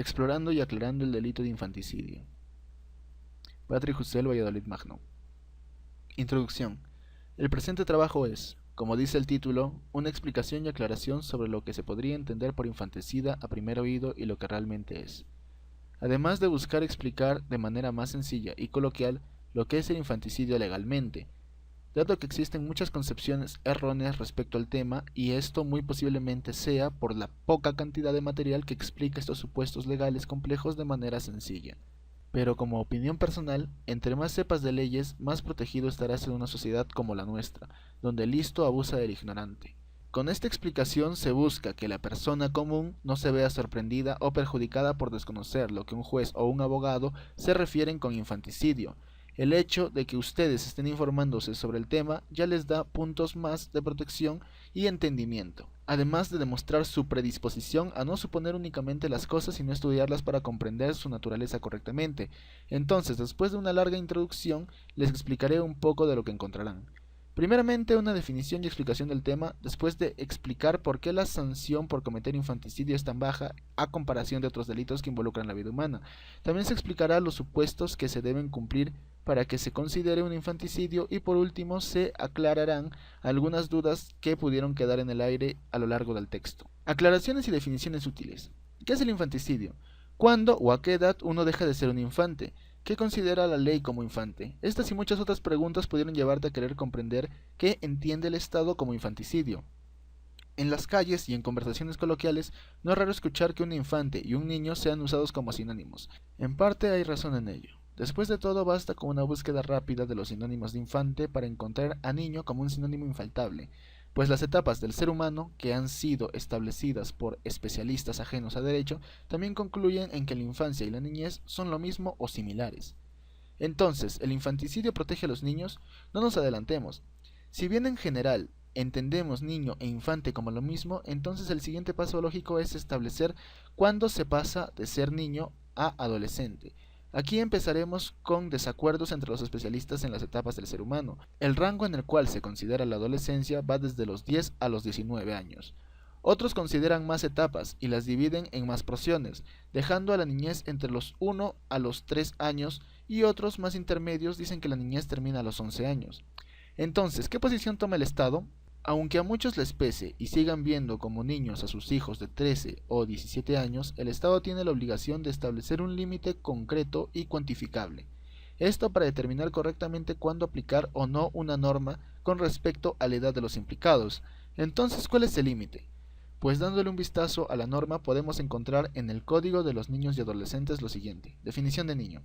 explorando y aclarando el delito de infanticidio. Patrick Hussel, Valladolid Magno. Introducción. El presente trabajo es, como dice el título, una explicación y aclaración sobre lo que se podría entender por infanticida a primer oído y lo que realmente es. Además de buscar explicar de manera más sencilla y coloquial lo que es el infanticidio legalmente, dado que existen muchas concepciones erróneas respecto al tema y esto muy posiblemente sea por la poca cantidad de material que explica estos supuestos legales complejos de manera sencilla. Pero como opinión personal, entre más sepas de leyes, más protegido estarás en una sociedad como la nuestra, donde el listo abusa del ignorante. Con esta explicación se busca que la persona común no se vea sorprendida o perjudicada por desconocer lo que un juez o un abogado se refieren con infanticidio. El hecho de que ustedes estén informándose sobre el tema ya les da puntos más de protección y entendimiento, además de demostrar su predisposición a no suponer únicamente las cosas sino estudiarlas para comprender su naturaleza correctamente. Entonces, después de una larga introducción, les explicaré un poco de lo que encontrarán. Primeramente, una definición y explicación del tema, después de explicar por qué la sanción por cometer infanticidio es tan baja a comparación de otros delitos que involucran la vida humana. También se explicará los supuestos que se deben cumplir para que se considere un infanticidio y por último se aclararán algunas dudas que pudieron quedar en el aire a lo largo del texto. Aclaraciones y definiciones útiles. ¿Qué es el infanticidio? ¿Cuándo o a qué edad uno deja de ser un infante? ¿Qué considera la ley como infante? Estas y muchas otras preguntas pudieron llevarte a querer comprender qué entiende el Estado como infanticidio. En las calles y en conversaciones coloquiales no es raro escuchar que un infante y un niño sean usados como sinónimos. En parte hay razón en ello. Después de todo basta con una búsqueda rápida de los sinónimos de infante para encontrar a niño como un sinónimo infaltable, pues las etapas del ser humano, que han sido establecidas por especialistas ajenos a derecho, también concluyen en que la infancia y la niñez son lo mismo o similares. Entonces, ¿el infanticidio protege a los niños? No nos adelantemos. Si bien en general entendemos niño e infante como lo mismo, entonces el siguiente paso lógico es establecer cuándo se pasa de ser niño a adolescente. Aquí empezaremos con desacuerdos entre los especialistas en las etapas del ser humano. El rango en el cual se considera la adolescencia va desde los 10 a los 19 años. Otros consideran más etapas y las dividen en más porciones, dejando a la niñez entre los 1 a los 3 años y otros más intermedios dicen que la niñez termina a los 11 años. Entonces, ¿qué posición toma el Estado? Aunque a muchos les pese y sigan viendo como niños a sus hijos de 13 o 17 años, el Estado tiene la obligación de establecer un límite concreto y cuantificable. Esto para determinar correctamente cuándo aplicar o no una norma con respecto a la edad de los implicados. Entonces, ¿cuál es el límite? Pues dándole un vistazo a la norma podemos encontrar en el Código de los Niños y Adolescentes lo siguiente. Definición de niño.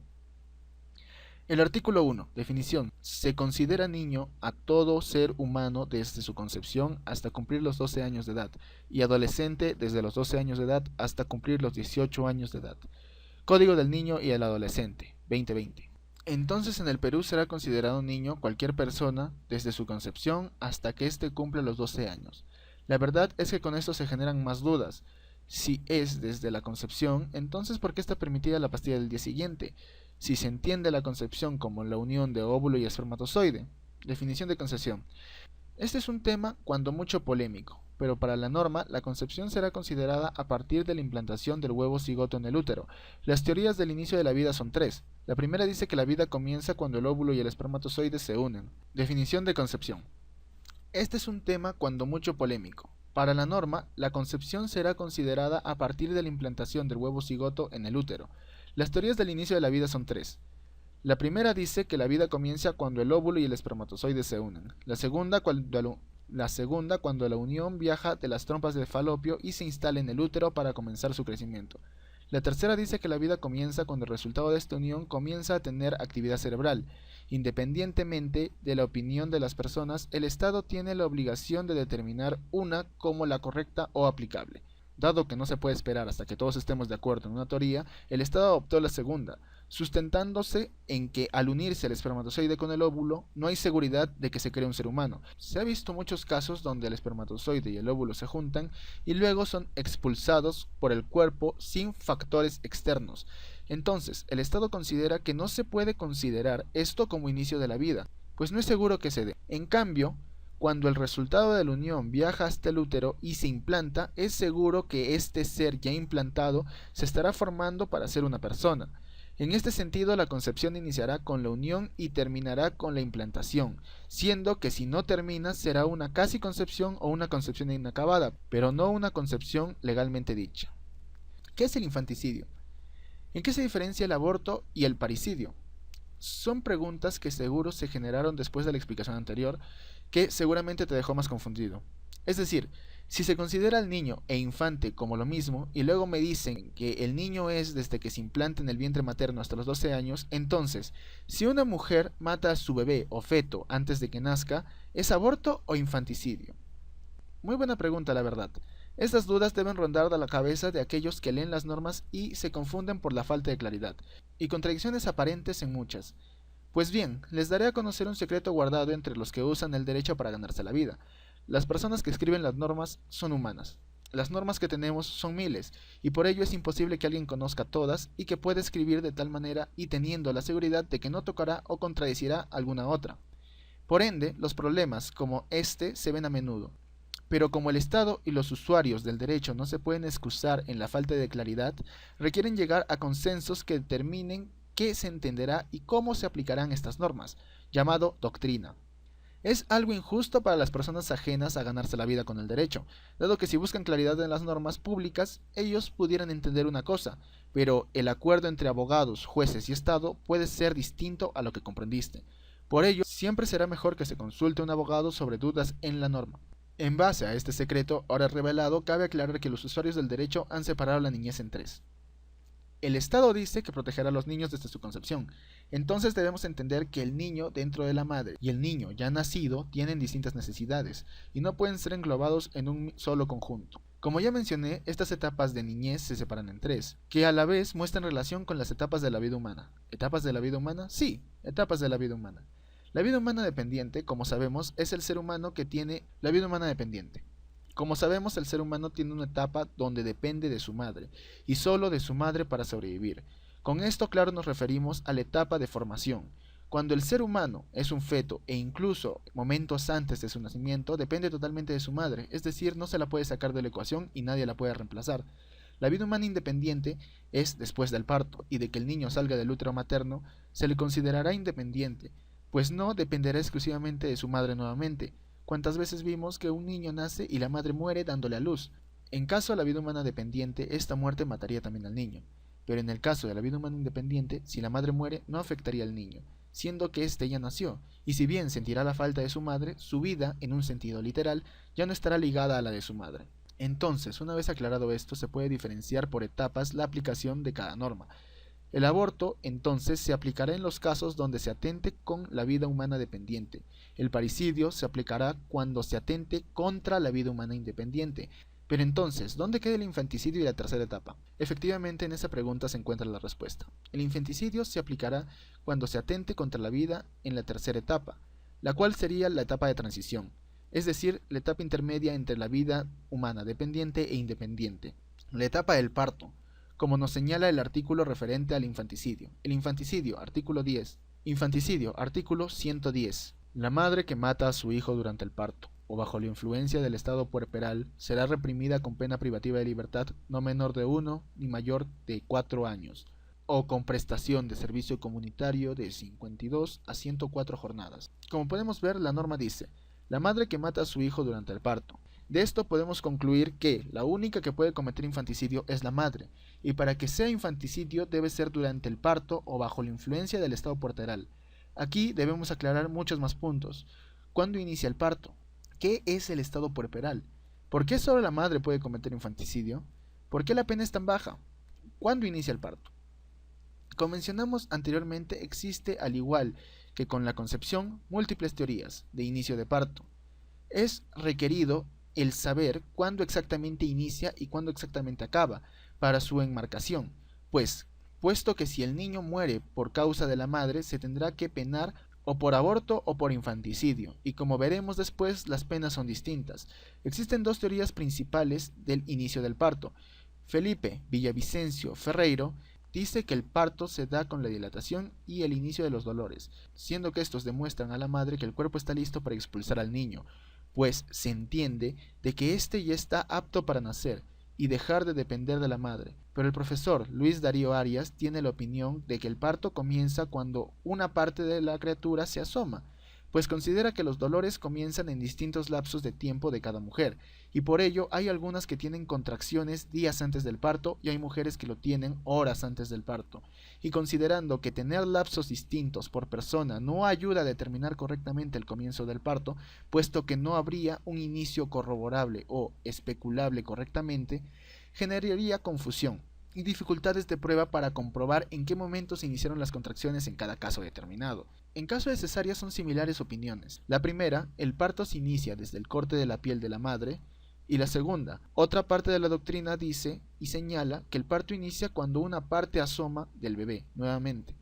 El artículo 1. Definición. Se considera niño a todo ser humano desde su concepción hasta cumplir los 12 años de edad y adolescente desde los 12 años de edad hasta cumplir los 18 años de edad. Código del Niño y el Adolescente, 2020. Entonces en el Perú será considerado niño cualquier persona desde su concepción hasta que éste cumple los 12 años. La verdad es que con esto se generan más dudas. Si es desde la concepción, entonces ¿por qué está permitida la pastilla del día siguiente? Si se entiende la concepción como la unión de óvulo y espermatozoide. Definición de concepción. Este es un tema cuando mucho polémico, pero para la norma la concepción será considerada a partir de la implantación del huevo cigoto en el útero. Las teorías del inicio de la vida son tres. La primera dice que la vida comienza cuando el óvulo y el espermatozoide se unen. Definición de concepción. Este es un tema cuando mucho polémico. Para la norma, la concepción será considerada a partir de la implantación del huevo cigoto en el útero. Las teorías del inicio de la vida son tres. La primera dice que la vida comienza cuando el óvulo y el espermatozoide se unen. La segunda cuando la unión viaja de las trompas de Falopio y se instala en el útero para comenzar su crecimiento. La tercera dice que la vida comienza cuando el resultado de esta unión comienza a tener actividad cerebral. Independientemente de la opinión de las personas, el Estado tiene la obligación de determinar una como la correcta o aplicable. Dado que no se puede esperar hasta que todos estemos de acuerdo en una teoría, el Estado adoptó la segunda, sustentándose en que al unirse el espermatozoide con el óvulo, no hay seguridad de que se cree un ser humano. Se ha visto muchos casos donde el espermatozoide y el óvulo se juntan y luego son expulsados por el cuerpo sin factores externos. Entonces, el Estado considera que no se puede considerar esto como inicio de la vida, pues no es seguro que se dé. En cambio, Cuando el resultado de la unión viaja hasta el útero y se implanta, es seguro que este ser ya implantado se estará formando para ser una persona. En este sentido, la concepción iniciará con la unión y terminará con la implantación, siendo que si no termina será una casi concepción o una concepción inacabada, pero no una concepción legalmente dicha. ¿Qué es el infanticidio? ¿En qué se diferencia el aborto y el parricidio? Son preguntas que seguro se generaron después de la explicación anterior, que seguramente te dejó más confundido. Es decir, si se considera al niño e infante como lo mismo, y luego me dicen que el niño es desde que se implanta en el vientre materno hasta los 12 años, entonces, si una mujer mata a su bebé o feto antes de que nazca, ¿es aborto o infanticidio? Muy buena pregunta, la verdad. Estas dudas deben rondar a la cabeza de aquellos que leen las normas y se confunden por la falta de claridad, y contradicciones aparentes en muchas. Pues bien, les daré a conocer un secreto guardado entre los que usan el derecho para ganarse la vida. Las personas que escriben las normas son humanas. Las normas que tenemos son miles, y por ello es imposible que alguien conozca todas y que pueda escribir de tal manera y teniendo la seguridad de que no tocará o contradecirá alguna otra. Por ende, los problemas como este se ven a menudo. Pero como el Estado y los usuarios del derecho no se pueden excusar en la falta de claridad, requieren llegar a consensos que determinen qué se entenderá y cómo se aplicarán estas normas, llamado doctrina. Es algo injusto para las personas ajenas a ganarse la vida con el derecho, dado que si buscan claridad en las normas públicas, ellos pudieran entender una cosa, pero el acuerdo entre abogados, jueces y Estado puede ser distinto a lo que comprendiste. Por ello, siempre será mejor que se consulte a un abogado sobre dudas en la norma. En base a este secreto, ahora revelado, cabe aclarar que los usuarios del derecho han separado la niñez en tres. El Estado dice que protegerá a los niños desde su concepción. Entonces debemos entender que el niño dentro de la madre y el niño ya nacido tienen distintas necesidades y no pueden ser englobados en un solo conjunto. Como ya mencioné, estas etapas de niñez se separan en tres, que a la vez muestran relación con las etapas de la vida humana. ¿Etapas de la vida humana? Sí, etapas de la vida humana. La vida humana dependiente, como sabemos, es el ser humano que tiene la vida humana dependiente. Como sabemos, el ser humano tiene una etapa donde depende de su madre, y solo de su madre para sobrevivir. Con esto, claro, nos referimos a la etapa de formación. Cuando el ser humano es un feto e incluso momentos antes de su nacimiento, depende totalmente de su madre, es decir, no se la puede sacar de la ecuación y nadie la puede reemplazar. La vida humana independiente es después del parto, y de que el niño salga del útero materno, se le considerará independiente, pues no dependerá exclusivamente de su madre nuevamente. ¿Cuántas veces vimos que un niño nace y la madre muere dándole a luz? En caso de la vida humana dependiente, esta muerte mataría también al niño. Pero en el caso de la vida humana independiente, si la madre muere, no afectaría al niño, siendo que éste ya nació, y si bien sentirá la falta de su madre, su vida, en un sentido literal, ya no estará ligada a la de su madre. Entonces, una vez aclarado esto, se puede diferenciar por etapas la aplicación de cada norma. El aborto, entonces, se aplicará en los casos donde se atente con la vida humana dependiente. El parricidio se aplicará cuando se atente contra la vida humana independiente. Pero entonces, ¿dónde queda el infanticidio y la tercera etapa? Efectivamente, en esa pregunta se encuentra la respuesta. El infanticidio se aplicará cuando se atente contra la vida en la tercera etapa, la cual sería la etapa de transición, es decir, la etapa intermedia entre la vida humana dependiente e independiente. La etapa del parto, como nos señala el artículo referente al infanticidio. El infanticidio, artículo 10. Infanticidio, artículo 110. La madre que mata a su hijo durante el parto, o bajo la influencia del estado puerperal, será reprimida con pena privativa de libertad no menor de 1 ni mayor de 4 años, o con prestación de servicio comunitario de 52 a 104 jornadas. Como podemos ver, la norma dice, la madre que mata a su hijo durante el parto. De esto podemos concluir que la única que puede cometer infanticidio es la madre, y para que sea infanticidio debe ser durante el parto o bajo la influencia del estado puerperal. Aquí debemos aclarar muchos más puntos. ¿Cuándo inicia el parto? ¿Qué es el estado puerperal? ¿Por qué solo la madre puede cometer infanticidio? ¿Por qué la pena es tan baja? ¿Cuándo inicia el parto? Como mencionamos anteriormente, existe, al igual que con la concepción, múltiples teorías de inicio de parto. Es requerido el saber cuándo exactamente inicia y cuándo exactamente acaba para su enmarcación, puesto que si el niño muere por causa de la madre, se tendrá que penar o por aborto o por infanticidio, y como veremos después, las penas son distintas. Existen dos teorías principales del inicio del parto. Felipe Villavicencio Ferreiro dice que el parto se da con la dilatación y el inicio de los dolores, siendo que estos demuestran a la madre que el cuerpo está listo para expulsar al niño, pues se entiende de que éste ya está apto para nacer y dejar de depender de la madre. Pero el profesor Luis Darío Arias tiene la opinión de que el parto comienza cuando una parte de la criatura se asoma, pues considera que los dolores comienzan en distintos lapsos de tiempo de cada mujer, y por ello hay algunas que tienen contracciones días antes del parto y hay mujeres que lo tienen horas antes del parto, y considerando que tener lapsos distintos por persona no ayuda a determinar correctamente el comienzo del parto, puesto que no habría un inicio corroborable o especulable correctamente, generaría confusión y dificultades de prueba para comprobar en qué momento se iniciaron las contracciones en cada caso determinado. En caso de cesárea son similares opiniones. La primera, el parto se inicia desde el corte de la piel de la madre, y la segunda, otra parte de la doctrina dice y señala que el parto inicia cuando una parte asoma del bebé, nuevamente.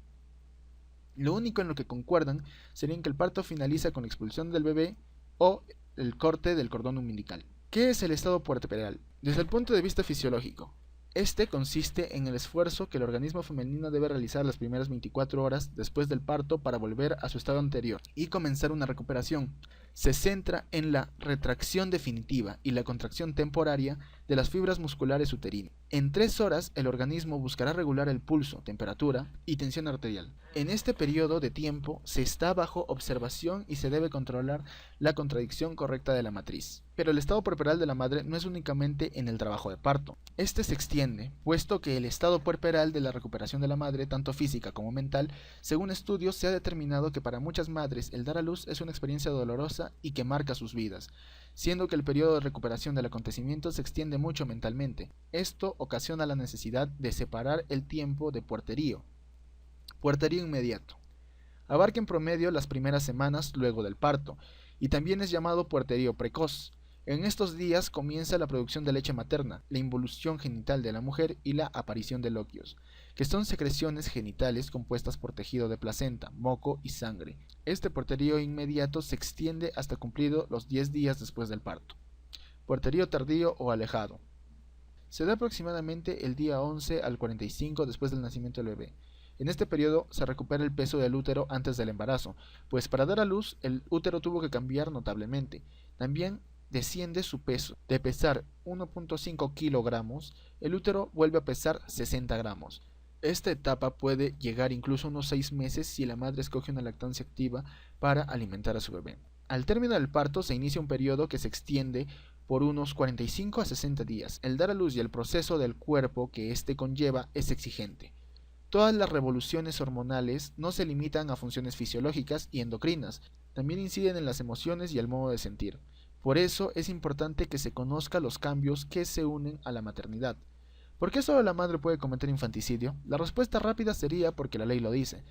Lo único en lo que concuerdan sería en que el parto finaliza con la expulsión del bebé o el corte del cordón umbilical. ¿Qué es el estado puerperal? Desde el punto de vista fisiológico, este consiste en el esfuerzo que el organismo femenino debe realizar las primeras 24 horas después del parto para volver a su estado anterior y comenzar una recuperación. Se centra en la retracción definitiva y la contracción temporaria de las fibras musculares uterinas. En 3 horas el organismo buscará regular el pulso, temperatura y tensión arterial. En este periodo de tiempo se está bajo observación y se debe controlar la contracción correcta de la matriz. Pero el estado puerperal de la madre no es únicamente en el trabajo de parto. Este se extiende, puesto que el estado puerperal de la recuperación de la madre, tanto física como mental, según estudios se ha determinado que para muchas madres el dar a luz es una experiencia dolorosa y que marca sus vidas, siendo que el periodo de recuperación del acontecimiento se extiende mucho mentalmente. Esto ocasiona la necesidad de separar el tiempo de puerperio. Puerperio inmediato. Abarca en promedio las primeras semanas luego del parto, y también es llamado puerperio precoz. En estos días comienza la producción de leche materna, la involución genital de la mujer y la aparición de loquios, que son secreciones genitales compuestas por tejido de placenta, moco y sangre. Este puerperio inmediato se extiende hasta cumplido los 10 días después del parto. Puerperio tardío o alejado. Se da aproximadamente el día 11 al 45 después del nacimiento del bebé. En este periodo se recupera el peso del útero antes del embarazo, pues para dar a luz el útero tuvo que cambiar notablemente. También desciende su peso. De pesar 1.5 kilogramos, el útero vuelve a pesar 60 gramos. Esta etapa puede llegar incluso a unos 6 meses si la madre escoge una lactancia activa para alimentar a su bebé. Al término del parto se inicia un periodo que se extiende por unos 45 a 60 días. El dar a luz y el proceso del cuerpo que éste conlleva es exigente. Todas las revoluciones hormonales no se limitan a funciones fisiológicas y endocrinas, también inciden en las emociones y el modo de sentir. Por eso es importante que se conozca los cambios que se unen a la maternidad. ¿Por qué solo la madre puede cometer infanticidio? La respuesta rápida sería porque la ley lo dice.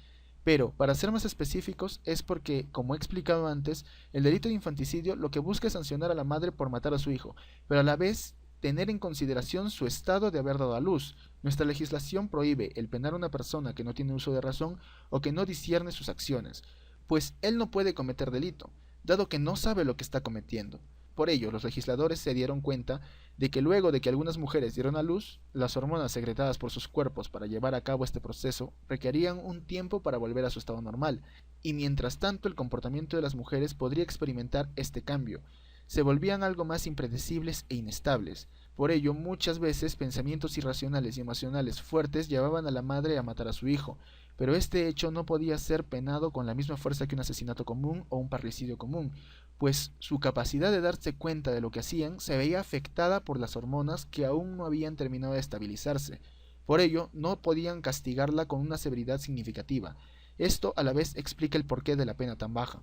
Pero, para ser más específicos, es porque, como he explicado antes, el delito de infanticidio lo que busca es sancionar a la madre por matar a su hijo, pero a la vez tener en consideración su estado de haber dado a luz. Nuestra legislación prohíbe el penar a una persona que no tiene uso de razón o que no discierne sus acciones, pues él no puede cometer delito, dado que no sabe lo que está cometiendo. Por ello, los legisladores se dieron cuenta de que luego de que algunas mujeres dieron a luz, las hormonas secretadas por sus cuerpos para llevar a cabo este proceso requerían un tiempo para volver a su estado normal, y mientras tanto el comportamiento de las mujeres podría experimentar este cambio. Se volvían algo más impredecibles e inestables. Por ello, muchas veces pensamientos irracionales y emocionales fuertes llevaban a la madre a matar a su hijo, pero este hecho no podía ser penado con la misma fuerza que un asesinato común o un parricidio común, pues su capacidad de darse cuenta de lo que hacían se veía afectada por las hormonas que aún no habían terminado de estabilizarse. Por ello, no podían castigarla con una severidad significativa. Esto a la vez explica el porqué de la pena tan baja.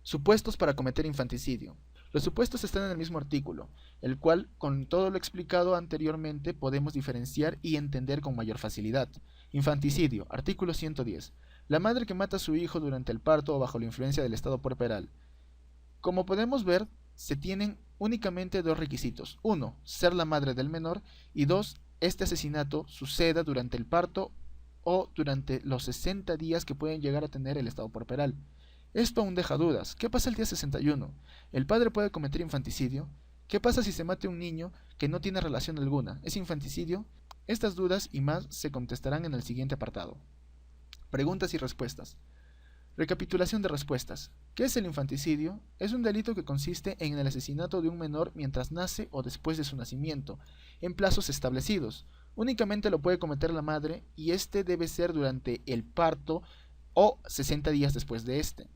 Supuestos para cometer infanticidio. Los supuestos están en el mismo artículo, el cual, con todo lo explicado anteriormente, podemos diferenciar y entender con mayor facilidad. Infanticidio, artículo 110. La madre que mata a su hijo durante el parto o bajo la influencia del estado puerperal. Como podemos ver, se tienen únicamente 2 requisitos. 1. Ser la madre del menor. Y 2. Este asesinato suceda durante el parto o durante los 60 días que pueden llegar a tener el estado puerperal. Esto aún deja dudas. ¿Qué pasa el día 61? ¿El padre puede cometer infanticidio? ¿Qué pasa si se mata un niño que no tiene relación alguna? ¿Es infanticidio? Estas dudas y más se contestarán en el siguiente apartado. Preguntas y respuestas. Recapitulación de respuestas. ¿Qué es el infanticidio? Es un delito que consiste en el asesinato de un menor mientras nace o después de su nacimiento, en plazos establecidos. Únicamente lo puede cometer la madre y este debe ser durante el parto o 60 días después de este.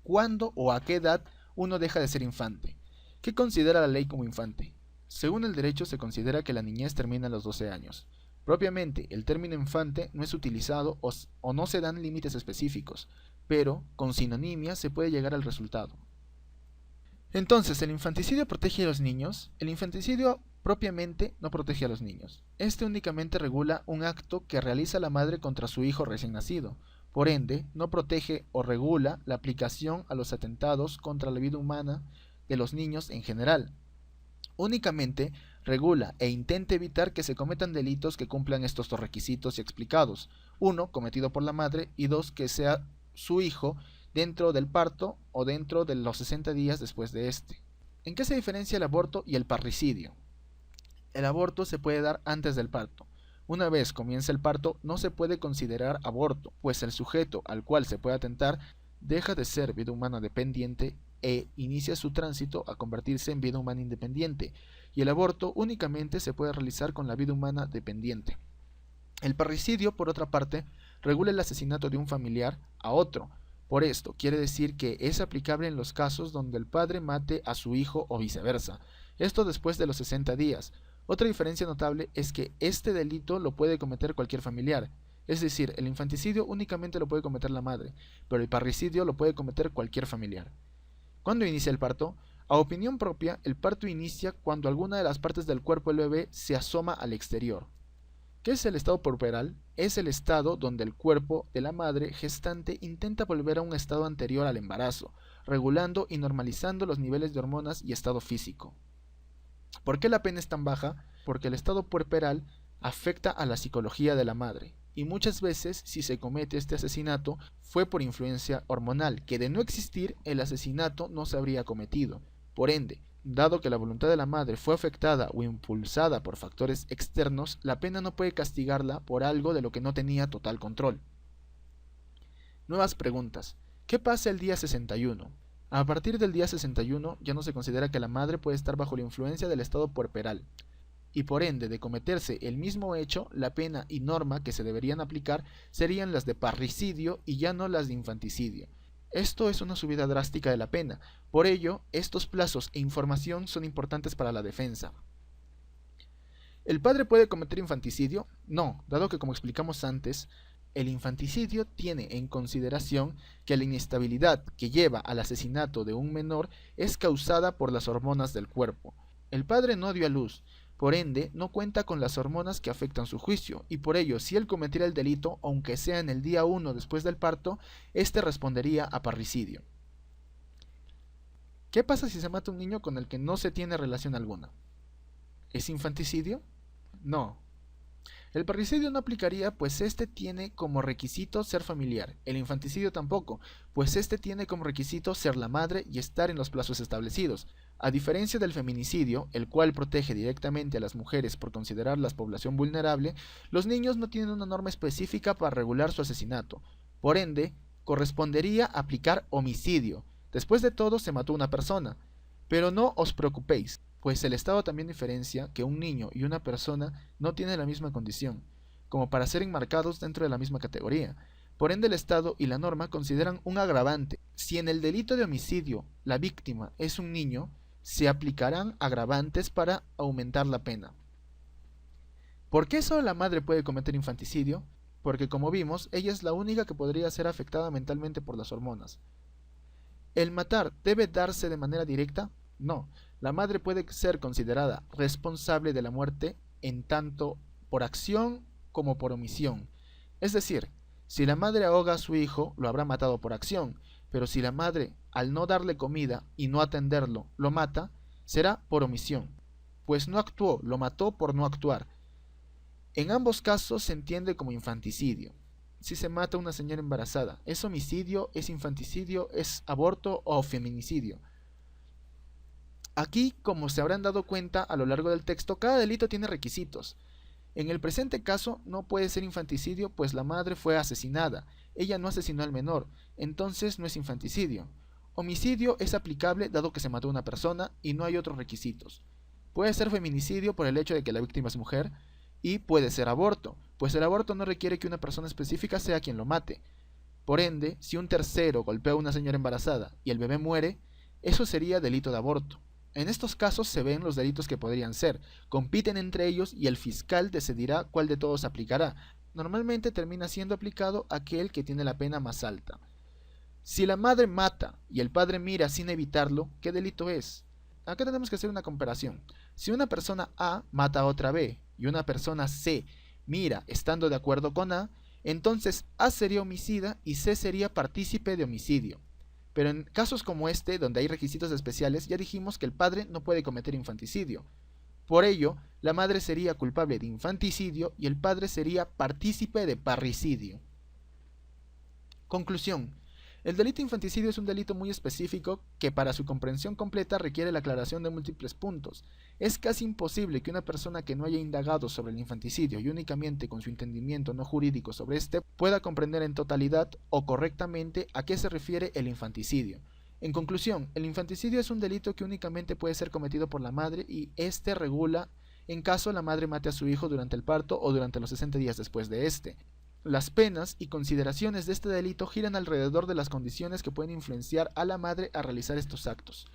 ¿Cuándo o a qué edad uno deja de ser infante? ¿Qué considera la ley como infante? Según el derecho se considera que la niñez termina a los 12 años. Propiamente, el término infante no es utilizado o no se dan límites específicos, pero con sinonimia se puede llegar al resultado. Entonces, ¿el infanticidio protege a los niños? El infanticidio propiamente no protege a los niños. Este únicamente regula un acto que realiza la madre contra su hijo recién nacido. Por ende, no protege o regula la aplicación a los atentados contra la vida humana de los niños en general. Únicamente regula e intenta evitar que se cometan delitos que cumplan estos dos requisitos explicados. Uno, cometido por la madre, y dos, que sea su hijo dentro del parto o dentro de los 60 días después de este. ¿En qué se diferencia el aborto y el parricidio? El aborto se puede dar antes del parto. Una vez comienza el parto, no se puede considerar aborto, pues el sujeto al cual se puede atentar deja de ser vida humana dependiente e inicia su tránsito a convertirse en vida humana independiente, y el aborto únicamente se puede realizar con la vida humana dependiente. El parricidio, por otra parte, regula el asesinato de un familiar a otro. Por esto, quiere decir que es aplicable en los casos donde el padre mate a su hijo o viceversa, esto después de los 60 días. Otra diferencia notable es que este delito lo puede cometer cualquier familiar, es decir, el infanticidio únicamente lo puede cometer la madre, pero el parricidio lo puede cometer cualquier familiar. ¿Cuándo inicia el parto? A opinión propia, el parto inicia cuando alguna de las partes del cuerpo del bebé se asoma al exterior. ¿Qué es el estado puerperal? Es el estado donde el cuerpo de la madre gestante intenta volver a un estado anterior al embarazo, regulando y normalizando los niveles de hormonas y estado físico. ¿Por qué la pena es tan baja? Porque el estado puerperal afecta a la psicología de la madre, y muchas veces si se comete este asesinato fue por influencia hormonal, que de no existir el asesinato no se habría cometido. Por ende, dado que la voluntad de la madre fue afectada o impulsada por factores externos, la pena no puede castigarla por algo de lo que no tenía total control. Nuevas preguntas. ¿Qué pasa el día 61? A partir del día 61 ya no se considera que la madre puede estar bajo la influencia del estado puerperal, y por ende de cometerse el mismo hecho, la pena y norma que se deberían aplicar serían las de parricidio y ya no las de infanticidio. Esto es una subida drástica de la pena, por ello, estos plazos e información son importantes para la defensa. ¿El padre puede cometer infanticidio? No, dado que como explicamos antes, el infanticidio tiene en consideración que la inestabilidad que lleva al asesinato de un menor es causada por las hormonas del cuerpo. El padre no dio a luz, por ende no cuenta con las hormonas que afectan su juicio, y por ello si él cometiera el delito, aunque sea en el día 1 después del parto, éste respondería a parricidio. ¿Qué pasa si se mata un niño con el que no se tiene relación alguna? ¿Es infanticidio? No. El parricidio no aplicaría, pues este tiene como requisito ser familiar. El infanticidio tampoco, pues este tiene como requisito ser la madre y estar en los plazos establecidos. A diferencia del feminicidio, el cual protege directamente a las mujeres por considerarlas población vulnerable, los niños no tienen una norma específica para regular su asesinato. Por ende, correspondería aplicar homicidio. Después de todo, se mató una persona. Pero no os preocupéis, pues el Estado también diferencia que un niño y una persona no tienen la misma condición, como para ser enmarcados dentro de la misma categoría. Por ende, el Estado y la norma consideran un agravante. Si en el delito de homicidio la víctima es un niño, se aplicarán agravantes para aumentar la pena. ¿Por qué solo la madre puede cometer infanticidio? Porque como vimos, ella es la única que podría ser afectada mentalmente por las hormonas. ¿El matar debe darse de manera directa? No, la madre puede ser considerada responsable de la muerte en tanto por acción como por omisión. Es decir, si la madre ahoga a su hijo, lo habrá matado por acción, pero si la madre, al no darle comida y no atenderlo, lo mata, será por omisión, pues no actuó, lo mató por no actuar. En ambos casos se entiende como infanticidio. Si se mata a una señora embarazada, ¿es homicidio, es infanticidio, es aborto o feminicidio? Aquí, como se habrán dado cuenta a lo largo del texto, cada delito tiene requisitos. En el presente caso no puede ser infanticidio, pues la madre fue asesinada. Ella no asesinó al menor, entonces no es infanticidio. Homicidio es aplicable dado que se mató a una persona y no hay otros requisitos. Puede ser feminicidio por el hecho de que la víctima es mujer, y puede ser aborto, pues el aborto no requiere que una persona específica sea quien lo mate. Por ende, si un tercero golpea a una señora embarazada y el bebé muere, eso sería delito de aborto. En estos casos se ven los delitos que podrían ser, compiten entre ellos y el fiscal decidirá cuál de todos aplicará. Normalmente termina siendo aplicado aquel que tiene la pena más alta. Si la madre mata y el padre mira sin evitarlo, ¿qué delito es? Acá tenemos que hacer una comparación. Si una persona A mata a otra B y una persona C mira estando de acuerdo con A, entonces A sería homicida y C sería partícipe de homicidio. Pero en casos como este, donde hay requisitos especiales, ya dijimos que el padre no puede cometer infanticidio. Por ello, la madre sería culpable de infanticidio y el padre sería partícipe de parricidio. Conclusión. El delito infanticidio es un delito muy específico que para su comprensión completa requiere la aclaración de múltiples puntos. Es casi imposible que una persona que no haya indagado sobre el infanticidio y únicamente con su entendimiento no jurídico sobre este pueda comprender en totalidad o correctamente a qué se refiere el infanticidio. En conclusión, el infanticidio es un delito que únicamente puede ser cometido por la madre y este regula en caso la madre mate a su hijo durante el parto o durante los 60 días después de este. Las penas y consideraciones de este delito giran alrededor de las condiciones que pueden influenciar a la madre a realizar estos actos.